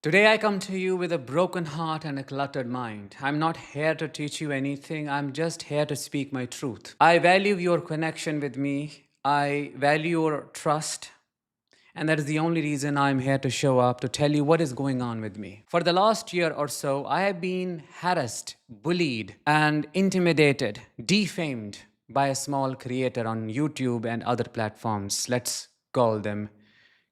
Today I come to you with a broken heart and a cluttered mind. I'm not here to teach you anything, I'm just here to speak my truth. I value your connection with me, I value your trust, and that is the only reason I'm here to show up to tell you what is going on with me. For the last year or so, I have been harassed, bullied, and intimidated, defamed by a small creator on YouTube and other platforms. Let's call them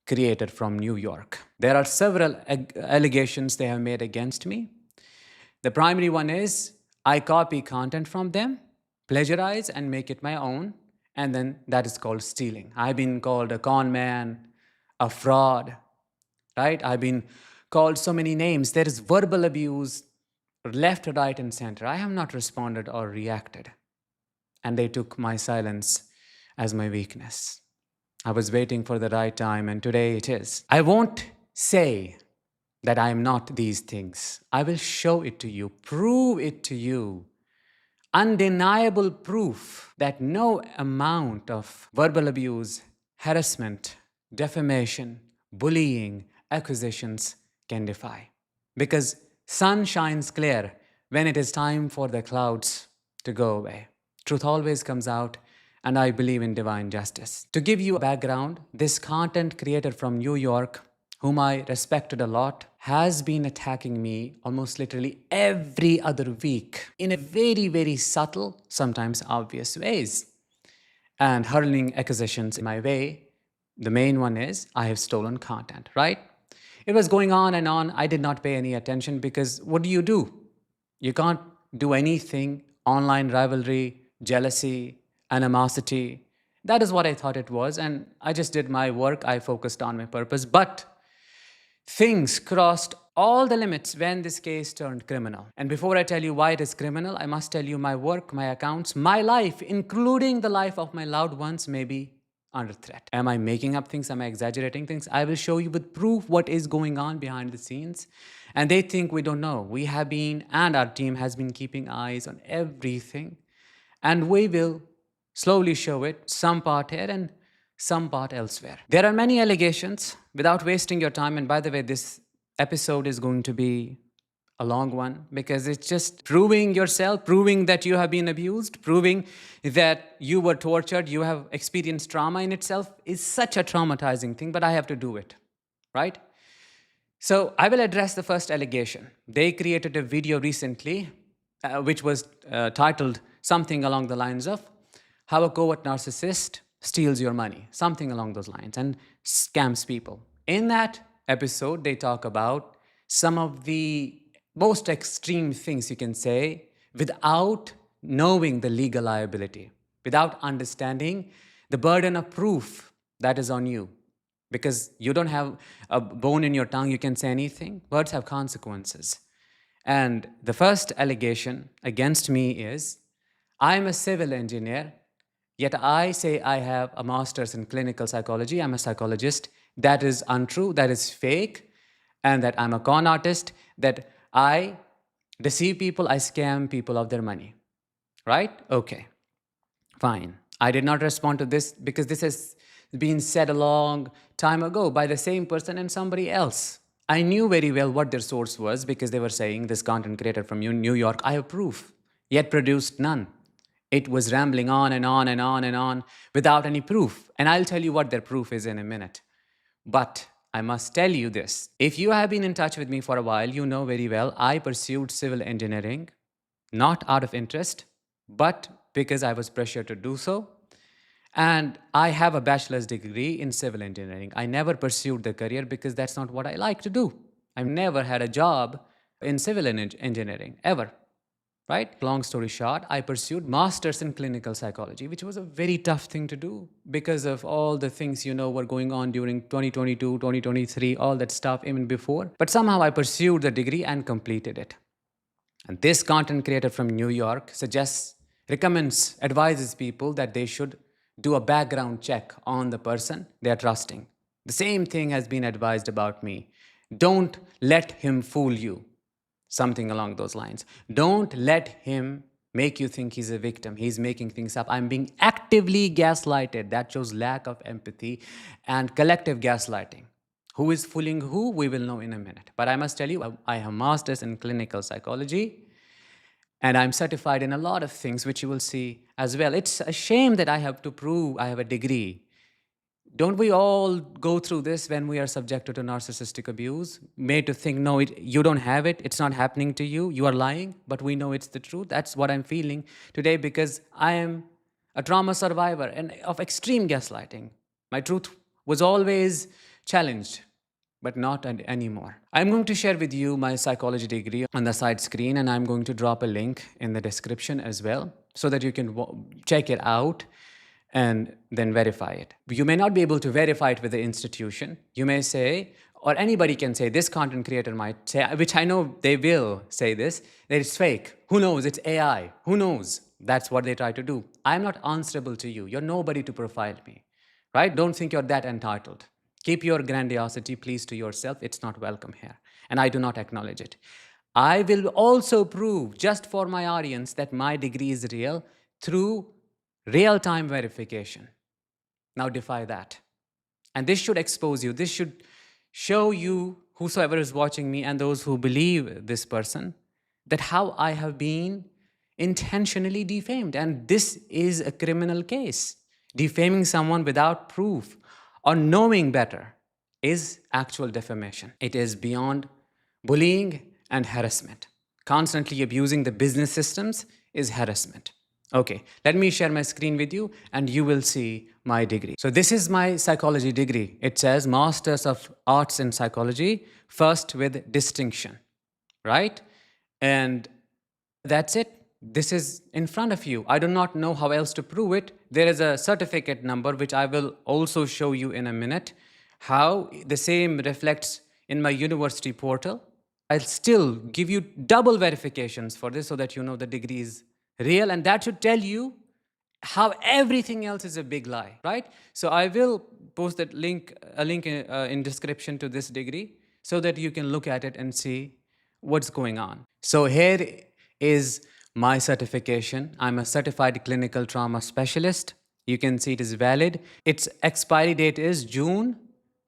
creator from New York. There are several allegations they have made against me. The primary one is I copy content from them, plagiarize and make it my own, and then that is called stealing. I've been called a con man, a fraud, right? I've been called so many names. There is verbal abuse left, right, and center. I have not responded or reacted. And they took my silence as my weakness. I was waiting for the right time, and today it is. I won't say that I am not these things. I will show it to you, prove it to you. Undeniable proof that no amount of verbal abuse, harassment, defamation, bullying, accusations can defy. Because sun shines clear when it is time for the clouds to go away. Truth always comes out, and I believe in divine justice. To give you a background, this content creator from New York, whom I respected a lot, has been attacking me almost literally every other week in a very, very subtle, sometimes obvious ways, and hurling accusations in my way. The main one is I have stolen content, right? It was going on and on. I did not pay any attention because what do? You can't do anything. Online rivalry, jealousy, animosity. That is what I thought it was. And I just did my work. I focused on my purpose. But things crossed all the limits when this case turned criminal. And before I tell you why it is criminal, I must tell you my work, my accounts, my life, including the life of my loved ones, may be under threat. Am I making up things? Am I exaggerating things? I will show you with proof what is going on behind the scenes. And they think we don't know. We have been, and our team has been keeping eyes on everything. And we will slowly show it, some part here and some part elsewhere. There are many allegations. Without wasting your time, and by the way, this episode is going to be a long one because it's just proving yourself, proving that you have been abused, proving that you were tortured, you have experienced trauma in itself is such a traumatizing thing, but I have to do it, right? So I will address the first allegation. They created a video recently which was titled something along the lines of how a covert narcissist steals your money, something along those lines, and scams people. In that episode, they talk about some of the most extreme things you can say without knowing the legal liability, without understanding the burden of proof that is on you. Because you don't have a bone in your tongue, you can say anything. Words have consequences. And the first allegation against me is I'm a civil engineer, yet I say I have a master's in clinical psychology. I'm a psychologist. That is untrue, that is fake, and that I'm a con artist, that I deceive people, I scam people of their money. Right? Okay, fine. I did not respond to this because this has been said a long time ago by the same person and somebody else. I knew very well what their source was because they were saying this content creator from New York, I have proof, yet produced none. It was rambling on and on and on and on without any proof. And I'll tell you what their proof is in a minute. But I must tell you this. If you have been in touch with me for a while, you know very well I pursued civil engineering, not out of interest, but because I was pressured to do so. And I have a bachelor's degree in civil engineering. I never pursued the career because that's not what I like to do. I've never had a job in civil engineering, ever. Right? Long story short, I pursued master's in clinical psychology, which was a very tough thing to do because of all the things were going on during 2022, 2023, all that stuff even before. But somehow I pursued the degree and completed it. And this content creator from New York recommends, advises people that they should do a background check on the person they are trusting. The same thing has been advised about me. Don't let him fool you. Something along those lines. Don't let him make you think he's a victim. He's making things up. I'm being actively gaslighted. That shows lack of empathy and collective gaslighting. Who is fooling who, we will know in a minute. But I must tell you, I have masters in clinical psychology, and I'm certified in a lot of things, which you will see as well. It's a shame that I have to prove I have a degree. Don't we all go through this when we are subjected to narcissistic abuse? Made to think, no, you don't have it, it's not happening to you, you are lying, but we know it's the truth. That's what I'm feeling today because I am a trauma survivor and of extreme gaslighting. My truth was always challenged, but not anymore. I'm going to share with you my psychology degree on the side screen, and I'm going to drop a link in the description as well so that you can check it out and then verify it. You may not be able to verify it with the institution. You may say, or anybody can say, this content creator might say, which I know they will say this, that it's fake. Who knows? It's AI. Who knows? That's what they try to do. I'm not answerable to you. You're nobody to profile me, right? Don't think you're that entitled. Keep your grandiosity, please, to yourself. It's not welcome here. And I do not acknowledge it. I will also prove, just for my audience, that my degree is real through real-time verification. Now defy that. And this should expose you. This should show you, whosoever is watching me and those who believe this person, that how I have been intentionally defamed. And this is a criminal case. Defaming someone without proof or knowing better is actual defamation. It is beyond bullying and harassment. Constantly abusing the business systems is harassment. Okay, let me share my screen with you and you will see my degree. So this is my psychology degree. It says Masters of Arts in Psychology, first with distinction, right? And that's it. This is in front of you. I do not know how else to prove it. There is a certificate number, which I will also show you in a minute, how the same reflects in my university portal. I'll still give you double verifications for this so that you know the degree is real, and that should tell you how everything else is a big lie, right? So I will post that link, a link in description to this degree so that you can look at it and see what's going on. So here is my certification. I'm a certified clinical trauma specialist. You can see it is valid. Its expiry date is June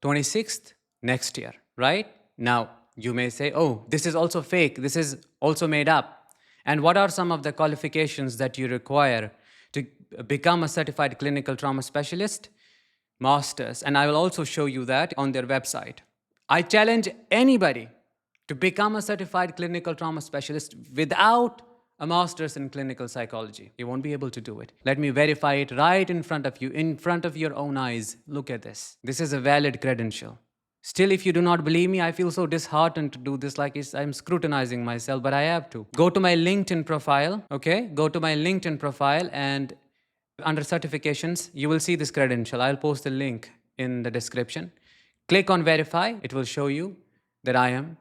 26th next year, right? Now, you may say, oh, this is also fake. This is also made up. And what are some of the qualifications that you require to become a certified clinical trauma specialist? Masters. And I will also show you that on their website. I challenge anybody to become a certified clinical trauma specialist without a master's in clinical psychology. You won't be able to do it. Let me verify it right in front of you, in front of your own eyes. Look at this. This is a valid credential. Still, if you do not believe me, I feel so disheartened to do this, like I'm scrutinizing myself, but I have to. Go to my LinkedIn profile, okay? Go to my LinkedIn profile, and under certifications, you will see this credential. I'll post the link in the description. Click on verify. It will show you that I am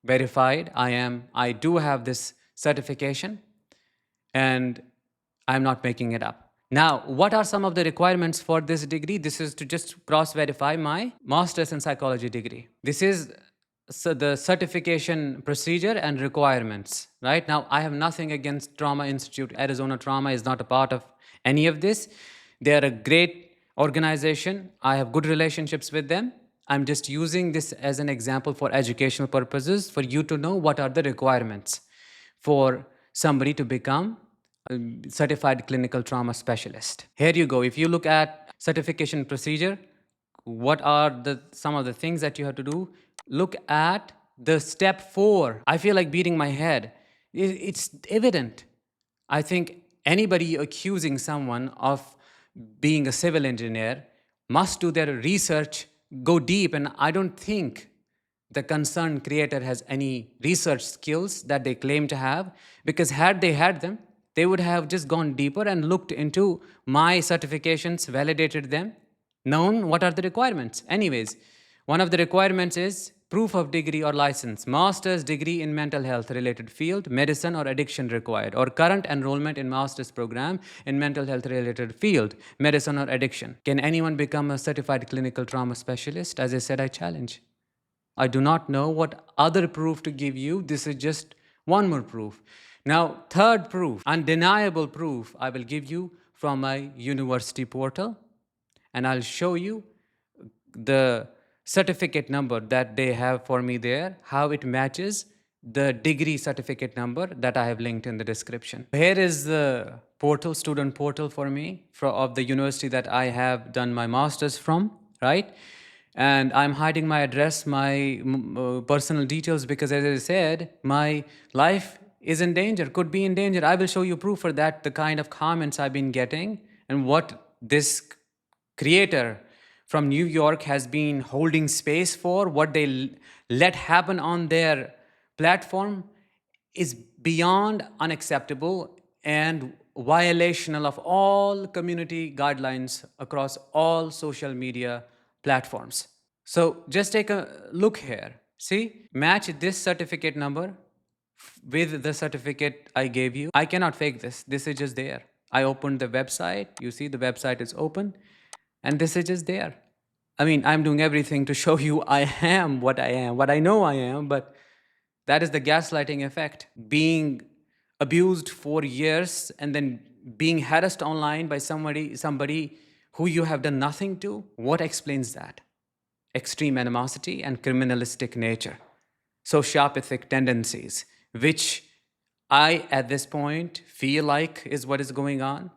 verified. I do have this certification, and I'm not making it up. Now, what are some of the requirements for this degree? This is to just cross-verify my master's in psychology degree. This is the certification procedure and requirements, right? Now, I have nothing against Trauma Institute. Arizona Trauma is not a part of any of this. They are a great organization. I have good relationships with them. I'm just using this as an example for educational purposes, for you to know what are the requirements for somebody to become a certified clinical trauma specialist. Here you go. If you look at certification procedure, what are some of the things that you have to do? Look at the step 4. I feel like beating my head. It's evident. I think anybody accusing someone of being a civil engineer must do their research, go deep, and I don't think the concerned creator has any research skills that they claim to have, because had they had them, they would have just gone deeper and looked into my certifications, validated them, known what are the requirements. Anyways, one of the requirements is proof of degree or license, master's degree in mental health related field, medicine or addiction required, or current enrollment in master's program in mental health related field, medicine or addiction. Can anyone become a certified clinical trauma specialist? As I said, I challenge. I do not know what other proof to give you. This is just one more proof. Now, third proof, undeniable proof, I will give you from my university portal, and I'll show you the certificate number that they have for me there, how it matches the degree certificate number that I have linked in the description. Here is the portal, student portal for me of the university that I have done my master's from, right? And I'm hiding my address, my personal details, because as I said, my life is in danger, could be in danger. I will show you proof for that, the kind of comments I've been getting and what this creator from New York has been holding space for, what they let happen on their platform is beyond unacceptable and violational of all community guidelines across all social media platforms. So just take a look here. See, match this certificate number with the certificate I gave you. I cannot fake this. This is just there. I opened the website. You see the website is open and this is just there. I mean, I'm doing everything to show you I am, what I know I am, but that is the gaslighting effect. Being abused for years and then being harassed online by somebody who you have done nothing to. What explains that? Extreme animosity and criminalistic nature, sociopathic tendencies, which I, at this point, feel like is what is going on.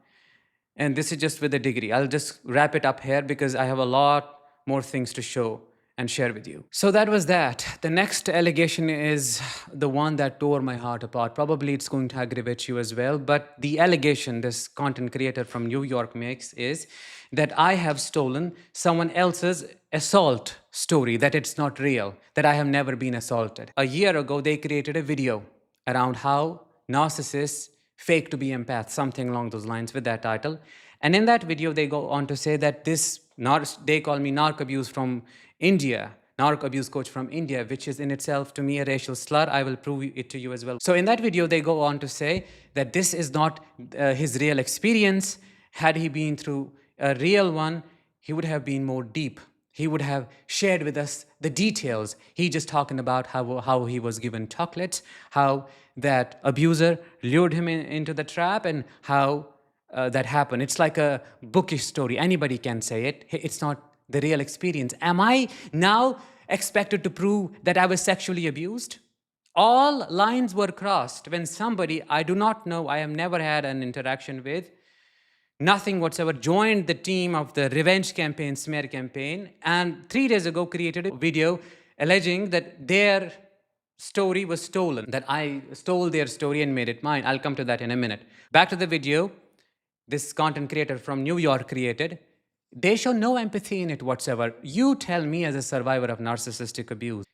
And this is just with a degree. I'll just wrap it up here because I have a lot more things to show and share with you. So that was that. The next allegation is the one that tore my heart apart. Probably it's going to aggravate you as well. But the allegation this content creator from New York makes is that I have stolen someone else's assault story, that it's not real, that I have never been assaulted. A year ago, they created a video around how narcissists fake to be empaths, something along those lines with that title. And in that video, they go on to say that they call me narc abuse from India, narc abuse coach from India, which is in itself to me a racial slur. I will prove it to you as well. So in that video, they go on to say that this is not his real experience. Had he been through a real one, he would have been more deep. He would have shared with us the details. He just talking about how he was given chocolates, how that abuser lured him into the trap, and how that happened. It's like a bookish story. Anybody can say it. It's not the real experience. Am I now expected to prove that I was sexually abused? All lines were crossed when somebody I do not know, I have never had an interaction with, nothing whatsoever, joined the team of the revenge campaign, smear campaign, and 3 days ago created a video alleging that their story was stolen, that I stole their story and made it mine. I'll come to that in a minute. Back to the video this content creator from New York created. They show no empathy in it whatsoever. You tell me, as a survivor of narcissistic abuse,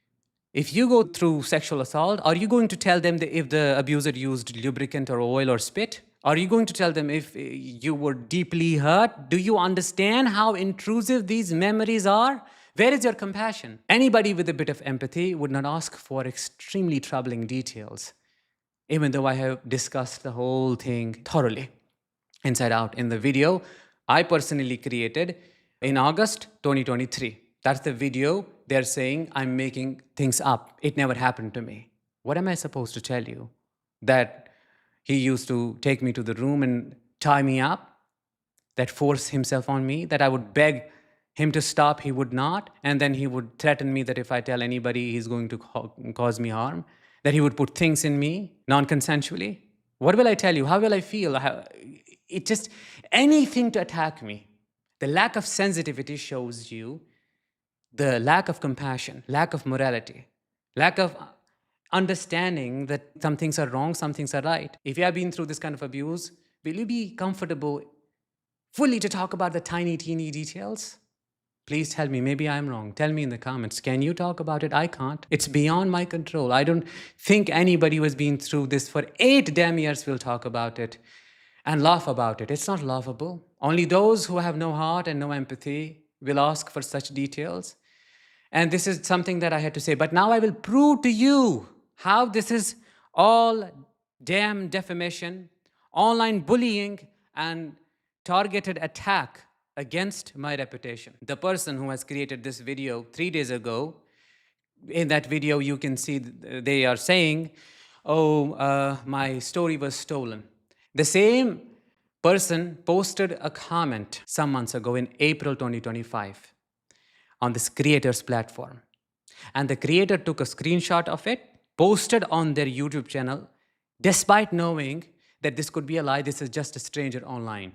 if you go through sexual assault, are you going to tell them that if the abuser used lubricant or oil or spit? Are you going to tell them if you were deeply hurt? Do you understand how intrusive these memories are? Where is your compassion? Anybody with a bit of empathy would not ask for extremely troubling details, even though I have discussed the whole thing thoroughly, inside out, in the video I personally created in August 2023. That's the video they're saying I'm making things up. It never happened to me. What am I supposed to tell you? That he used to take me to the room and tie me up, that force himself on me, that I would beg him to stop, he would not, and then he would threaten me that if I tell anybody, he's going to cause me harm, that he would put things in me non-consensually. What will I tell you? How will I feel? It just, anything to attack me. The lack of sensitivity shows you the lack of compassion, lack of morality, lack of understanding that some things are wrong, some things are right. If you have been through this kind of abuse, will you be comfortable fully to talk about the tiny, teeny details? Please tell me, maybe I'm wrong. Tell me in the comments. Can you talk about it? I can't. It's beyond my control. I don't think anybody who has been through this for 8 damn years will talk about it and laugh about it. It's not laughable. Only those who have no heart and no empathy will ask for such details. And this is something that I had to say. But now I will prove to you how this is all damn defamation, online bullying, and targeted attack against my reputation. The person who has created this video 3 days ago, in that video you can see they are saying, oh, my story was stolen. The same person posted a comment some months ago in April 2025. on this creator's platform. And the creator took a screenshot of it, posted on their YouTube channel, despite knowing that this could be a lie, this is just a stranger online.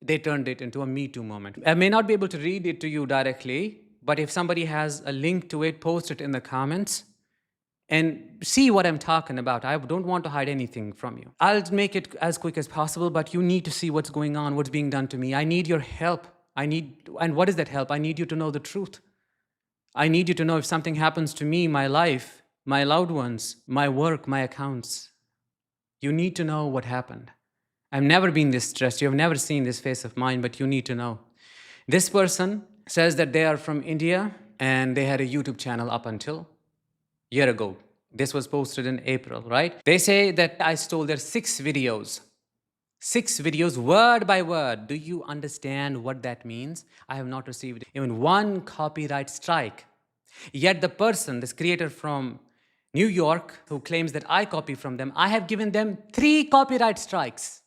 They turned it into a Me Too moment. I may not be able to read it to you directly, but if somebody has a link to it, post it in the comments and see what I'm talking about. I don't want to hide anything from you. I'll make it as quick as possible, but you need to see what's going on, what's being done to me. I need your help. And what is that help? I need you to know the truth. I need you to know if something happens to me, my life, my loved ones, my work, my accounts. You need to know what happened. I've never been this stressed. You've never seen this face of mine, but you need to know. This person says that they are from India and they had a YouTube channel up until a year ago. This was posted in April, right? They say that I stole their 6 videos. 6 videos, word by word. Do you understand what that means? I have not received even one copyright strike. Yet the person, this creator from New York, who claims that I copy from them, I have given them 3 copyright strikes.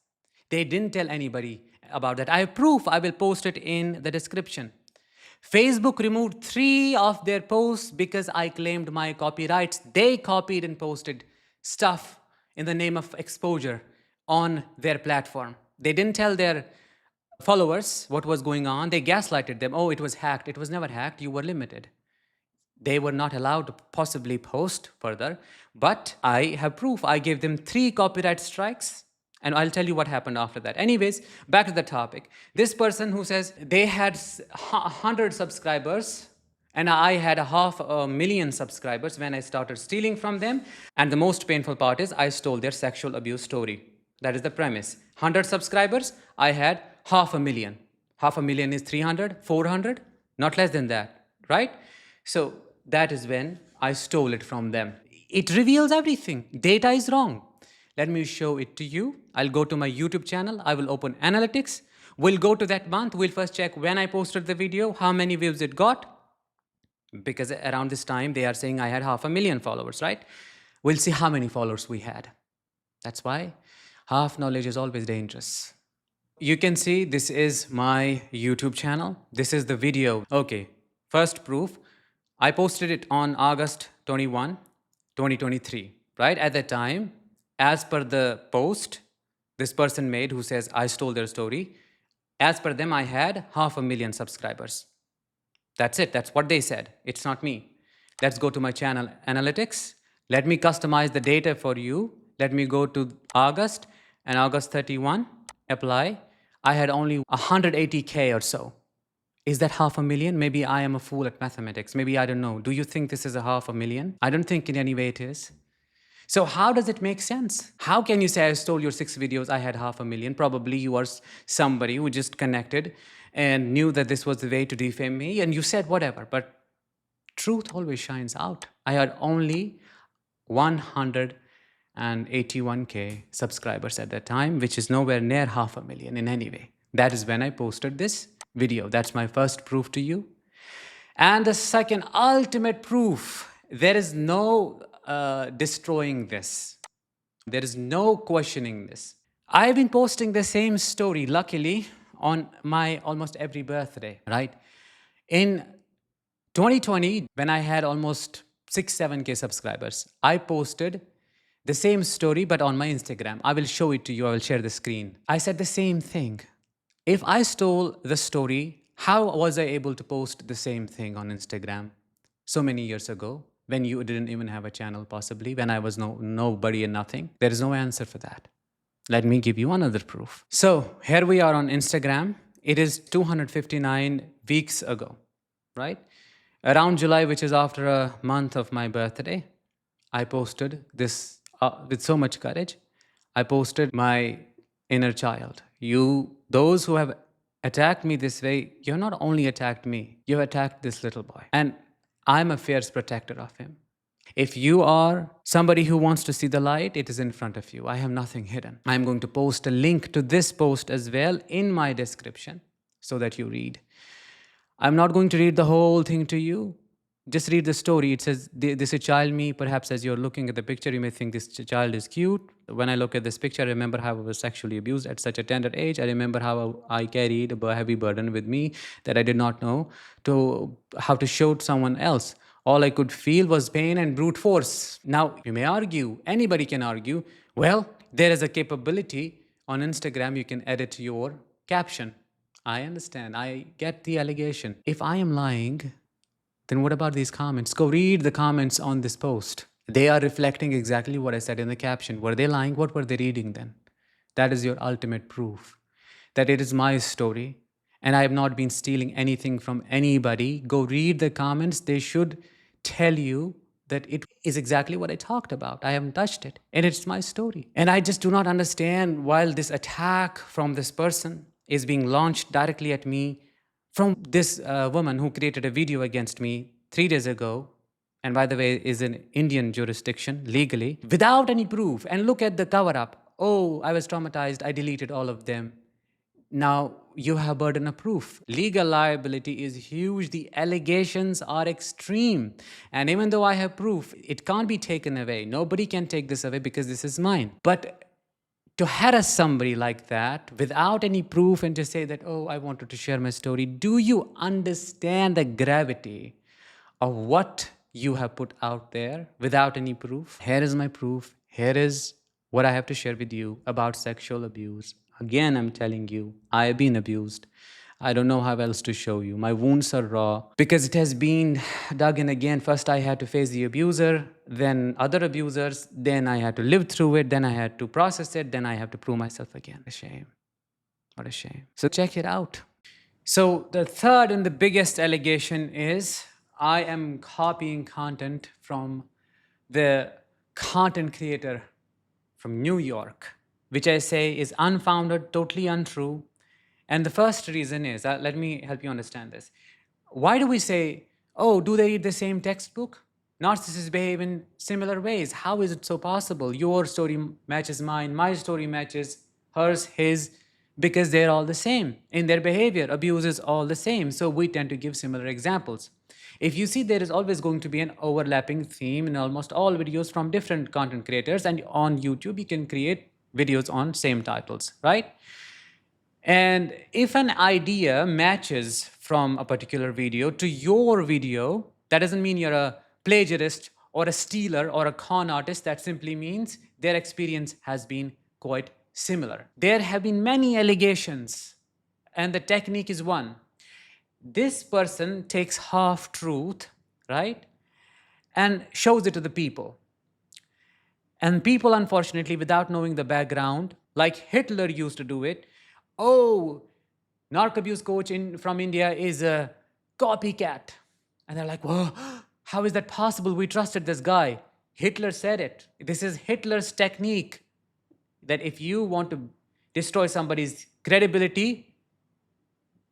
They didn't tell anybody about that. I have proof. I will post it in the description. Facebook removed 3 of their posts because I claimed my copyrights. They copied and posted stuff in the name of exposure on their platform. They didn't tell their followers what was going on. They gaslighted them. Oh, it was hacked. It was never hacked. You were limited. They were not allowed to possibly post further, but I have proof. I gave them 3 copyright strikes, and I'll tell you what happened after that. Anyways, back to the topic. This person who says they had 100 subscribers, and I had 500,000 subscribers when I started stealing from them. And the most painful part is I stole their sexual abuse story. That is the premise. 100 subscribers, I had 500,000. 500,000 is 300, 400, not less than that, right? So that is when I stole it from them. It reveals everything. Data is wrong. Let me show it to you. I'll go to my YouTube channel. I will open analytics. We'll go to that month. We'll first check when I posted the video, how many views it got. Because around this time, they are saying I had 500,000 followers, right? We'll see how many followers we had. That's why half knowledge is always dangerous. You can see this is my YouTube channel. This is the video. Okay, first proof. I posted it on August 21, 2023, right? At that time, as per the post this person made who says I stole their story, as per them, I had 500,000 subscribers. That's it. That's what they said. It's not me. Let's go to my channel analytics. Let me customize the data for you. Let me go to August and August 31, apply. I had only 180K or so. Is that 500,000? Maybe I am a fool at mathematics. Maybe I don't know. Do you think this is a 500,000? I don't think in any way it is. So how does it make sense? How can you say I stole your 6 videos, I had 500,000? Probably you are somebody who just connected and knew that this was the way to defame me and you said whatever, but truth always shines out. I had only 181K subscribers at that time, which is nowhere near 500,000 in any way. That is when I posted this video. That's my first proof to you. And the second ultimate proof, there is no destroying this. There is no questioning this. I've been posting the same story, luckily, on my almost every birthday, right? In 2020, when I had almost 6-7K subscribers, I posted the same story, but on my Instagram. I will show it to you. I will share the screen. I said the same thing. If I stole the story, how was I able to post the same thing on Instagram so many years ago when you didn't even have a channel possibly, when I was nobody and nothing? There is no answer for that. Let me give you another proof. So here we are on Instagram. It is 259 weeks ago, right? Around July, which is after a month of my birthday, I posted this with so much courage. I posted my inner child. Those who have attacked me this way, you've not only attacked me, you've attacked this little boy. And I'm a fierce protector of him. If you are somebody who wants to see the light, it is in front of you. I have nothing hidden. I'm going to post a link to this post as well in my description so that you read. I'm not going to read the whole thing to you. Just read the story. It says, this is child me. Perhaps as you're looking at the picture, you may think this child is cute. When I look at this picture, I remember how I was sexually abused at such a tender age. I remember how I carried a heavy burden with me that I did not know how to show to someone else. All I could feel was pain and brute force. Now, you may argue, anybody can argue, well, there is a capability on Instagram, you can edit your caption. I understand. I get the allegation. If I am lying, then what about these comments? Go read the comments on this post. They are reflecting exactly what I said in the caption. Were they lying? What were they reading then? That is your ultimate proof that it is my story and I have not been stealing anything from anybody. Go read the comments. They should tell you that it is exactly what I talked about. I haven't touched it. And it's my story. And I just do not understand why this attack from this person is being launched directly at me from this woman who created a video against me 3 days ago, and by the way, is in Indian jurisdiction legally, without any proof. And look at the cover up. Oh, I was traumatized. I deleted all of them. Now you have burden of proof. Legal liability is huge. The allegations are extreme. And even though I have proof, it can't be taken away. Nobody can take this away because this is mine. But to harass somebody like that without any proof and just say that, oh, I wanted to share my story, do you understand the gravity of what you have put out there without any proof? Here is my proof. Here is what I have to share with you about sexual abuse. Again, I'm telling you, I have been abused. I don't know how else to show you. My wounds are raw because it has been dug in again. First, I had to face the abuser, then other abusers, then I had to live through it, then I had to process it, then I have to prove myself again. What a shame. What a shame. So check it out. So the third and the biggest allegation is I am copying content from the content creator from New York, which I say is unfounded, totally untrue. And the first reason is, let me help you understand this. Why do we say, oh, do they read the same textbook? Narcissists behave in similar ways. How is it so possible? Your story matches mine, my story matches hers, his, because they're all the same in their behavior. Abuse is all the same. So we tend to give similar examples. If you see, there is always going to be an overlapping theme in almost all videos from different content creators. And on YouTube, you can create videos on same titles, right? And if an idea matches from a particular video to your video, that doesn't mean you're a plagiarist or a stealer or a con artist. That simply means their experience has been quite similar. There have been many allegations, and the technique is one. This person takes half truth, right, and shows it to the people. And people, unfortunately, without knowing the background, like Hitler used to do it, oh, narc abuse coach from India is a copycat. And they're like, whoa, how is that possible? We trusted this guy. Hitler said it. This is Hitler's technique, that if you want to destroy somebody's credibility,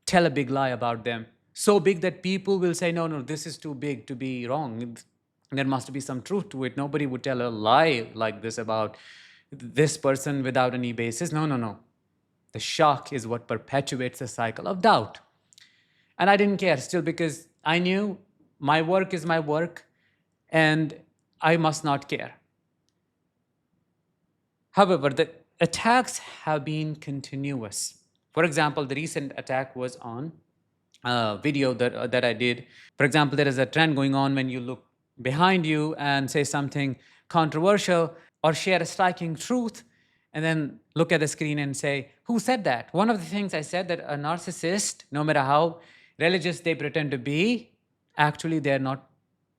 tell a big lie about them. So big that people will say, no, this is too big to be wrong. There must be some truth to it. Nobody would tell a lie like this about this person without any basis. No. The shock is what perpetuates the cycle of doubt. And I didn't care still, because I knew my work is my work and I must not care. However, the attacks have been continuous. For example, the recent attack was on a video that I did. For example, there is a trend going on when you look behind you and say something controversial or share a striking truth, and then look at the screen and say, who said that? One of the things I said, that a narcissist, no matter how religious they pretend to be, actually they're not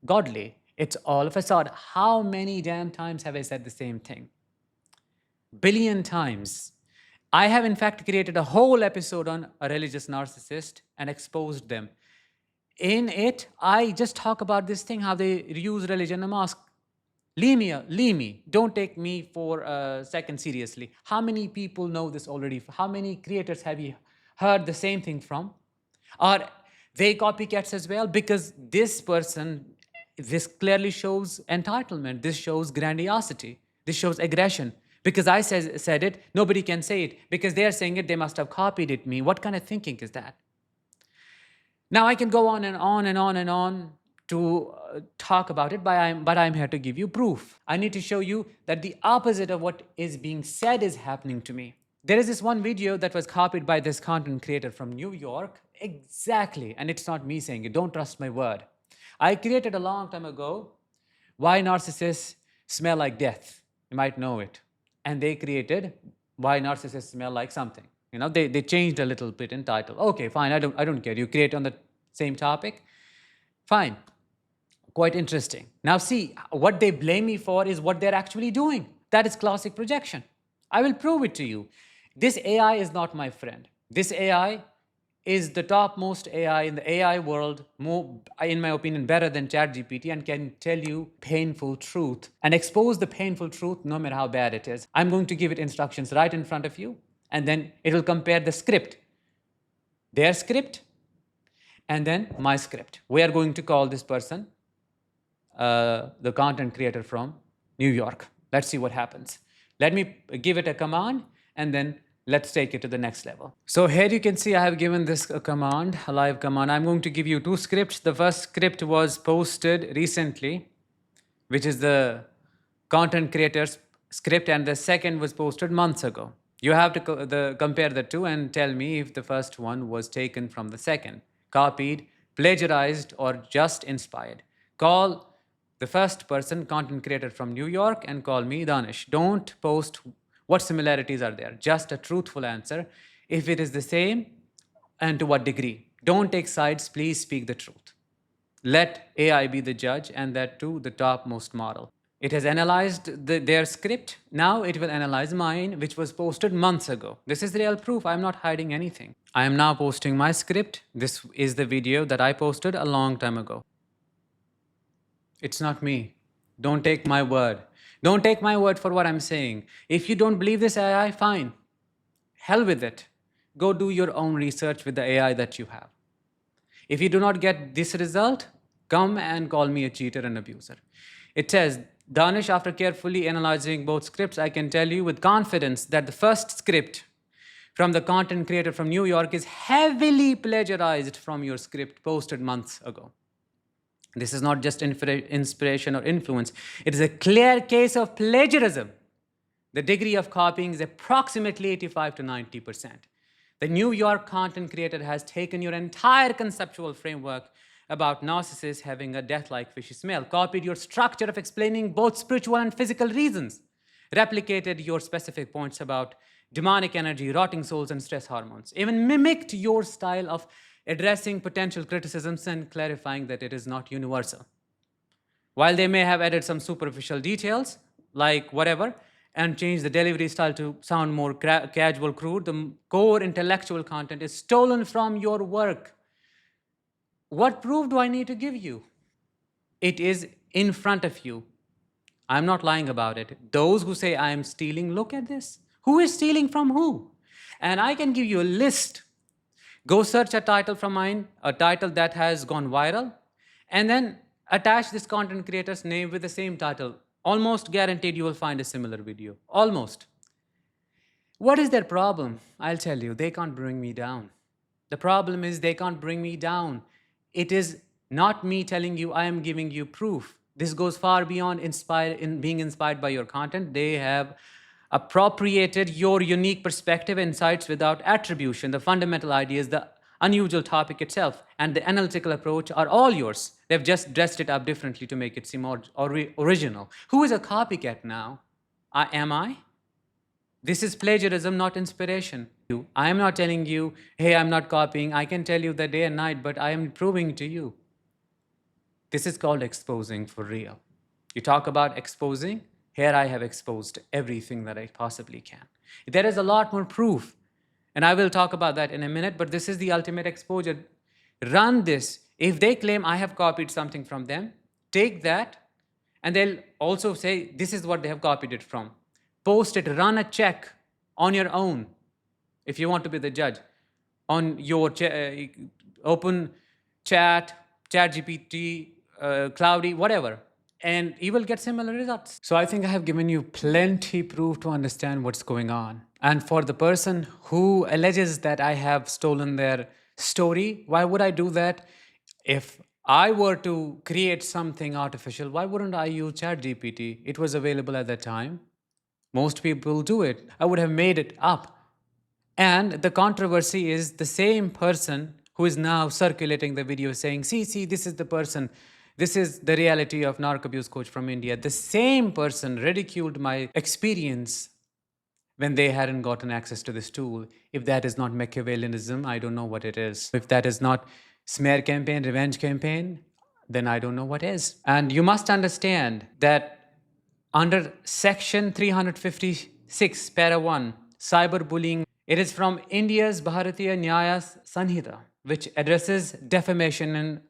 godly. It's all a facade. How many damn times have I said the same thing? Billion times. I have in fact created a whole episode on a religious narcissist and exposed them. In it, I just talk about this thing, how they use religion and mosque. Leave me. Don't take me for a second seriously. How many people know this already? How many creators have you heard the same thing from? Are they copycats as well? Because this clearly shows entitlement. This shows grandiosity. This shows aggression. Because I said it, nobody can say it. Because they are saying it, they must have copied it me. What kind of thinking is that? Now I can go on and on and on and on. to talk about it, but I'm here to give you proof. I need to show you that the opposite of what is being said is happening to me. There is this one video that was copied by this content creator from New York. Exactly. And it's not me saying it. Don't trust my word. I created a long time ago why narcissists smell like death. You might know it. And they created why narcissists smell like something. You know, they changed a little bit in title. Okay, fine. I don't care. You create on the same topic. Fine. Quite interesting. Now see, what they blame me for is what they're actually doing. That is classic projection. I will prove it to you. This AI is not my friend. This AI is the topmost AI in the AI world, more, in my opinion, better than ChatGPT, and can tell you painful truth and expose the painful truth no matter how bad it is. I'm going to give it instructions right in front of you, and then it will compare the script, their script, and then my script. We are going to call this person the content creator from New York. Let's see what happens. Let me give it a command, and then let's take it to the next level. So here you can see I have given this a command, a live command. I'm going to give you two scripts. The first script was posted recently, which is the content creator's script, and the second was posted months ago. You have to compare the two and tell me if the first one was taken from the second, copied, plagiarized, or just inspired. Call the first person content creator from New York and call me Danish. Don't post what similarities are there, just a truthful answer. If it is the same, and to what degree. Don't take sides, please speak the truth. Let AI be the judge, and that too the topmost model. It has analyzed their script. Now it will analyze mine, which was posted months ago. This is real proof. I'm not hiding anything. I am now posting my script. This is the video that I posted a long time ago. It's not me. Don't take my word. Don't take my word for what I'm saying. If you don't believe this AI, fine. Hell with it. Go do your own research with the AI that you have. If you do not get this result, come and call me a cheater and abuser. It says, Danish, after carefully analyzing both scripts, I can tell you with confidence that the first script from the content creator from New York is heavily plagiarized from your script posted months ago. This is not just inspiration or influence. It is a clear case of plagiarism. The degree of copying is approximately 85 to 90%. The New York content creator has taken your entire conceptual framework about narcissists having a death-like fishy smell, copied your structure of explaining both spiritual and physical reasons, replicated your specific points about demonic energy, rotting souls, and stress hormones, even mimicked your style of addressing potential criticisms and clarifying that it is not universal. While they may have added some superficial details, like whatever, and changed the delivery style to sound more casual, crude, the core intellectual content is stolen from your work. What proof do I need to give you? It is in front of you. I'm not lying about it. Those who say I am stealing, look at this. Who is stealing from who? And I can give you a list. Go search a title from mine, a title that has gone viral, and then attach this content creator's name with the same title. Almost guaranteed you will find a similar video. Almost. What is their problem? I'll tell you, they can't bring me down. The problem is they can't bring me down. It is not me telling you, I am giving you proof. This goes far beyond being inspired by your content. They have appropriated your unique perspective, insights without attribution. The fundamental ideas, the unusual topic itself, and the analytical approach are all yours. They've just dressed it up differently to make it seem more original. Who is a copycat now? Am I? This is plagiarism, not inspiration. I am not telling you, hey, I'm not copying. I can tell you the day and night, but I am proving to you. This is called exposing for real. You talk about exposing. Here I have exposed everything that I possibly can. There is a lot more proof, and I will talk about that in a minute, but this is the ultimate exposure. Run this. If they claim I have copied something from them, take that, and they'll also say this is what they have copied it from. Post it, run a check on your own, if you want to be the judge, on your open chat, ChatGPT, Cloudy, whatever, and you will get similar results. So I think I have given you plenty proof to understand what's going on. And for the person who alleges that I have stolen their story, why would I do that? If I were to create something artificial, why wouldn't I use ChatGPT? It was available at that time. Most people do it. I would have made it up. And the controversy is the same person who is now circulating the video saying, see, this is the person. This is the reality of narc abuse coach from India. The same person ridiculed my experience when they hadn't gotten access to this tool. If that is not Machiavellianism, I don't know what it is. If that is not smear campaign, revenge campaign, then I don't know what is. And you must understand that under section 356, para 1, cyberbullying, it is from India's Bharatiya Nyaya Sanhita, which addresses defamation in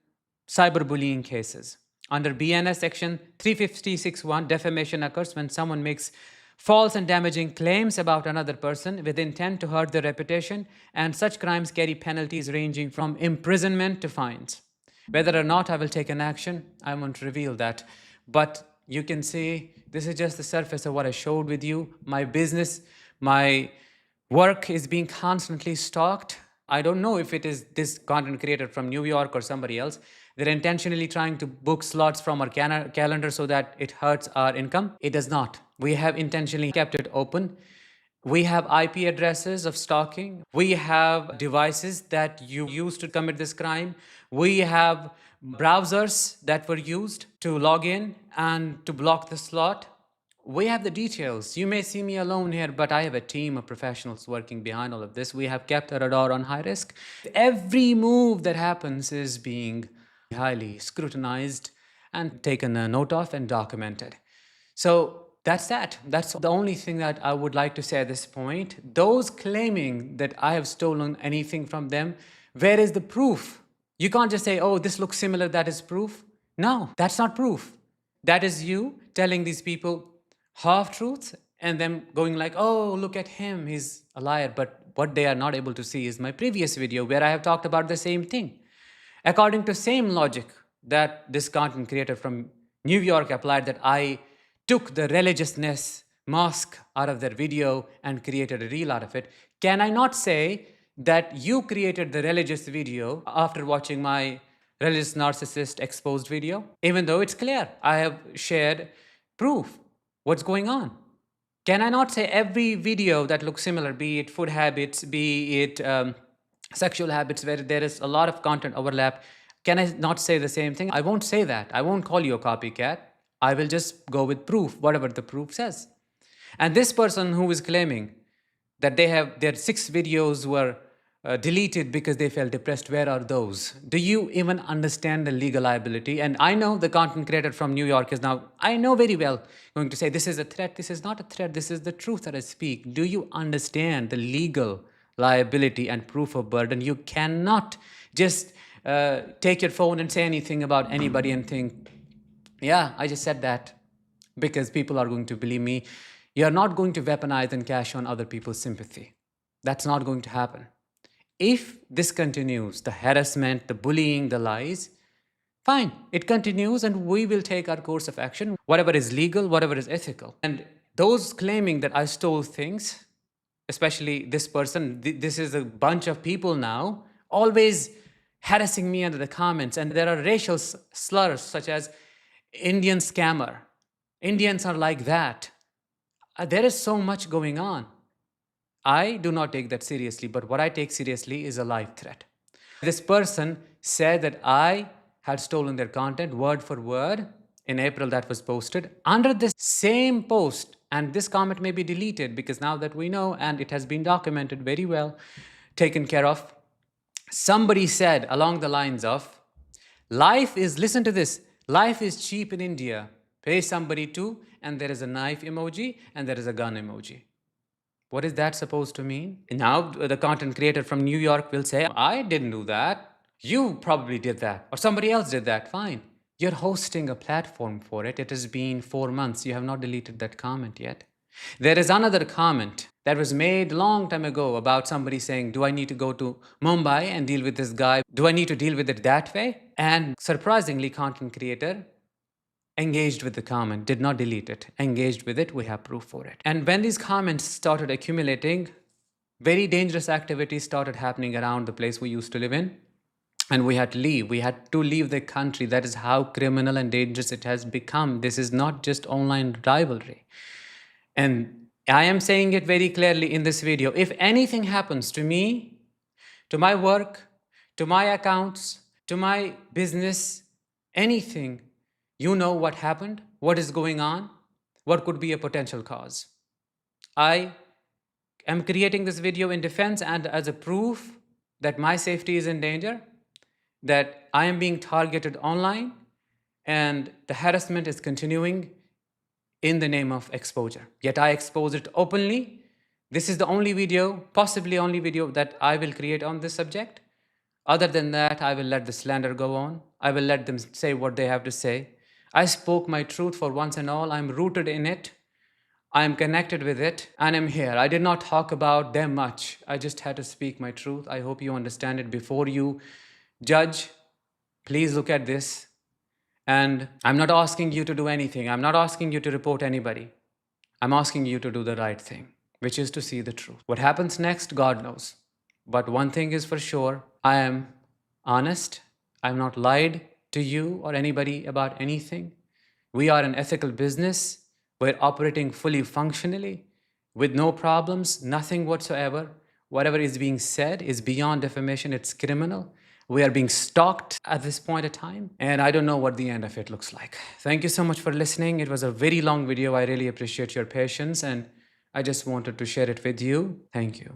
cyberbullying cases. Under BNS section 356.1, defamation occurs when someone makes false and damaging claims about another person with intent to hurt their reputation, and such crimes carry penalties ranging from imprisonment to fines. Whether or not I will take an action, I won't reveal that. But you can see this is just the surface of what I showed with you. My business, my work is being constantly stalked. I don't know if it is this content creator from New York or somebody else. They're intentionally trying to book slots from our calendar so that it hurts our income. It does not. We have intentionally kept it open. We have IP addresses of stalking. We have devices that you use to commit this crime. We have browsers that were used to log in and to block the slot. We have the details. You may see me alone here, but I have a team of professionals working behind all of this. We have kept our radar on high risk. Every move that happens is being highly scrutinized and taken a note of and documented. So that's that. That's the only thing that I would like to say at this point. Those claiming that I have stolen anything from them, where is the proof? You can't just say, oh, this looks similar, that is proof. No, that's not proof. That is you telling these people half-truths and then going like, oh, look at him, he's a liar. But what they are not able to see is my previous video where I have talked about the same thing. According to same logic that this content creator from New York applied, that I took the religiousness mask out of their video and created a reel out of it, can I not say that you created the religious video after watching my religious narcissist exposed video? Even though it's clear, I have shared proof. What's going on? Can I not say every video that looks similar, be it food habits, be it sexual habits, where there is a lot of content overlap, can I not say the same thing? I won't say that. I won't call you a copycat. I will just go with proof, whatever the proof says. And this person who is claiming that their 6 videos were deleted because they felt depressed, where are those? Do you even understand the legal liability? And I know the content creator from New York is now, I know very well, going to say this is a threat. This is not a threat. This is the truth that I speak. Do you understand the legal liability and proof of burden? You cannot just take your phone and say anything about anybody and think, yeah, I just said that because people are going to believe me. You're not going to weaponize and cash on other people's sympathy. That's not going to happen. If this continues, the harassment, the bullying, the lies, fine, it continues and we will take our course of action, whatever is legal, whatever is ethical. And those claiming that I stole things, especially this person, this is a bunch of people now, always harassing me under the comments. And there are racial slurs such as Indian scammer. Indians are like that. There is so much going on. I do not take that seriously, but what I take seriously is a life threat. This person said that I had stolen their content word for word in April. That was posted under this same post, and this comment may be deleted because now that we know and it has been documented very well, taken care of. Somebody said along the lines of, life is, listen to this, life is cheap in India. Pay somebody to, and there is a knife emoji and there is a gun emoji. What is that supposed to mean? Now the content creator from New York will say, I didn't do that. You probably did that. Or somebody else did that. Fine. You're hosting a platform for it. It has been 4 months. You have not deleted that comment yet. There is another comment that was made a long time ago about somebody saying, do I need to go to Mumbai and deal with this guy? Do I need to deal with it that way? And surprisingly, content creator engaged with the comment, did not delete it, engaged with it, we have proof for it. And when these comments started accumulating, very dangerous activities started happening around the place we used to live in. and we had to leave. We had to leave the country. That is how criminal and dangerous it has become. This is not just online rivalry. And I am saying it very clearly in this video. If anything happens to me, to my work, to my accounts, to my business, anything, you know what happened, what is going on, what could be a potential cause. I am creating this video in defense and as a proof that my safety is in danger, that I am being targeted online, and the harassment is continuing in the name of exposure. Yet I expose it openly. This is the only video, possibly only video, that I will create on this subject. Other than that, I will let the slander go on. I will let them say what they have to say. I spoke my truth for once and all. I'm rooted in it. I am connected with it, and I'm here. I did not talk about them much. I just had to speak my truth. I hope you understand it. Before you judge, please look at this. And I'm not asking you to do anything. I'm not asking you to report anybody. I'm asking you to do the right thing, which is to see the truth. What happens next, God knows. But one thing is for sure, I am honest. I'm not lied to you or anybody about anything. We are an ethical business. We're operating fully functionally with no problems, nothing whatsoever. Whatever is being said is beyond defamation. It's criminal. We are being stalked at this point of time, and I don't know what the end of it looks like. Thank you so much for listening. It was a very long video. I really appreciate your patience, and I just wanted to share it with you. Thank you.